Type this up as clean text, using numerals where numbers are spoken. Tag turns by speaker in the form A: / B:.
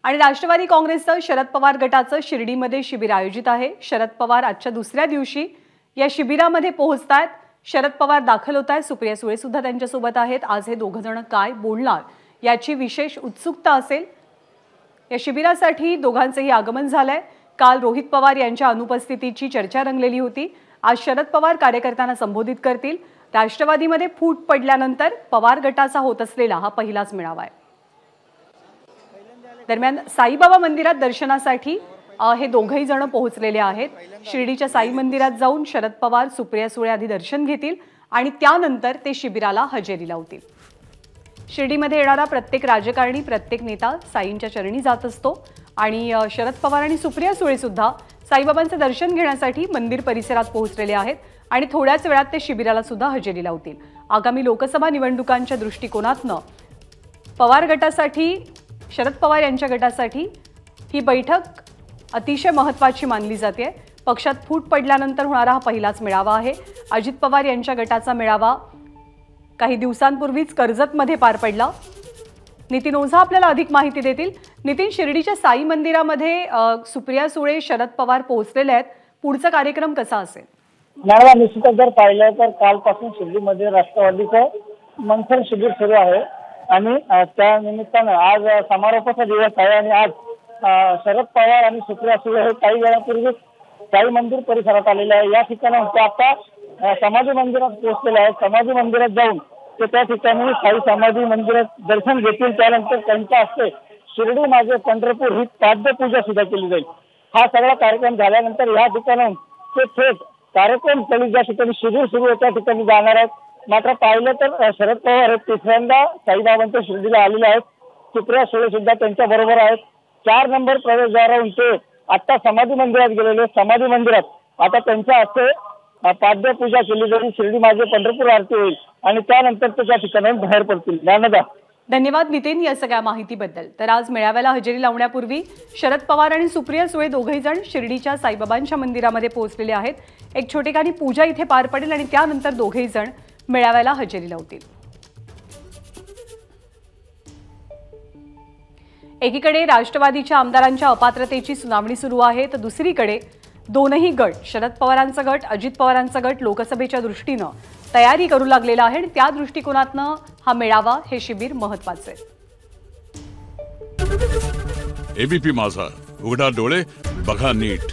A: आणि राष्ट्रवादी काँग्रेसचं शरद पवार गटाचं शिर्डीमध्ये शिबिर आयोजित आहे। शरद पवार आजच्या दुसऱ्या दिवशी या शिबिरामध्ये पोहोचतात। शरद पवार दाखल होत आहेत, सुप्रिया सुळे सुद्धा त्यांच्यासोबत आहेत। आज हे दोघं जण काय बोलणार याची विशेष उत्सुकता असेल। या शिबिरासाठी दोघांचेही आगमन झालंय। काल रोहित पवार यांच्या अनुपस्थितीची चर्चा रंगलेली होती। आज शरद पवार कार्यकर्त्यांना संबोधित करतील। राष्ट्रवादीमध्ये फूट पडल्यानंतर पवार गटाचा होत असलेला हा पहिलाच मेळावा आहे। दरम्यान साईबाबा मंदिरात दर्शनासाठी हे दोघंही जण पोहोचलेले आहेत। शिर्डीच्या साई मंदिरात जाऊन शरद पवार सुप्रिया सुळे आधी दर्शन घेतील आणि त्यानंतर ते शिबिराला हजेरी लावतील। शिर्डीमध्ये येणारा प्रत्येक राजकारणी, प्रत्येक नेता साईंच्या चरणी जात असतो आणि शरद पवार आणि सुप्रिया सुळे सुद्धा साईबाबांचं दर्शन घेण्यासाठी मंदिर परिसरात पोहोचलेले आहेत आणि थोड्याच वेळात ते शिबिराला सुद्धा हजेरी लावतील। आगामी लोकसभा निवडणुकांच्या दृष्टिकोनातनं पवार गटासाठी, शरद पवार यांच्या गटासाठी ही बैठक अतिशय महत्त्वाची मानली जाते। पक्षात फूट पडल्यानंतर होणारा हा पहिलाच मेळावा आहे। अजित पवार यांच्या गटाचा मेळावा काही दिवसांपूर्वीच कर्जतमध्ये पार पडला। नितीन ओझा आपल्याला अधिक माहिती देतील। नितीन, शिर्डीच्या साई मंदिरामध्ये सुप्रिया सुळे, शरद पवार पोहोचलेले आहेत। पुढचा कार्यक्रम कसा असेल?
B: मला निश्चितच जर पाहिलं तर कालपासून शिर्डीमध्ये राष्ट्रवादीचं मंथन शिबिर सुरू आहे आणि त्या निमित्तानं आज समारोपाचा दिवस आहे आणि आज शरद पवार आणि सुप्रिया सुळे हे काही वेळापूर्वी साई मंदिर परिसरात आलेले आहे। या ठिकाणी ते आता समाधी मंदिरात पोहोचलेले आहेत। समाधी मंदिरात जाऊन ते त्या ठिकाणी साई समाधी मंदिरात दर्शन घेतील। त्यानंतर त्यांच्या हस्ते शिर्डी माझे पंढरपूर ही पाद्यपूजा सुद्धा केली जाईल। हा सगळा कार्यक्रम झाल्यानंतर या ठिकाणी ते थेट कार्यक्रम स्थळी ज्या ठिकाणी शिबिर सुरू आहे त्या ठिकाणी जाणार आहेत। मात्र पाहिलं तर शरद पवार हे तिसऱ्यांदा साईबाबांच्या शिर्डीला आलेले आहेत। सुप्रिया सुळे सुद्धा त्यांच्या बरोबर आहेत। 4 नंबर प्रवेशद्वारावरून ते आता समाधी मंदिरात गेलेले। समाधी मंदिरात आता त्यांच्या हस्ते पाद्यपूजा केली जाईल, शिर्डी माझे पंढरपूर आरती होईल आणि त्यानंतर ते त्या ठिकाणी बाहेर पडतील।
A: धन्यवाद नितीन या सगळ्या माहितीबद्दल। तर आज मेळाव्याला हजेरी लावण्यापूर्वी शरद पवार आणि सुप्रिया सुळे दोघेही जण शिर्डीच्या साईबाबांच्या मंदिरामध्ये पोहोचलेले आहेत। एक छोटेखानी पूजा इथे पार पडेल आणि त्यानंतर दोघेही जण मेळाव्याला हजेरी लावतील। एकीकडे राष्ट्रवादीच्या आमदारांच्या अपात्रतेची सुनावणी सुरू आहे, तर दुसरीकडे दोनही गट, शरद पवारांचा गट, अजित पवारांचा गट लोकसभेच्या दृष्टीनं तयारी करू लागलेला आहे आणि त्या दृष्टिकोनातनं हा मेळावा, हे शिबिर महत्त्वाचं आहे।
C: एबीपी माझा, उघडा डोळे बघा नीट।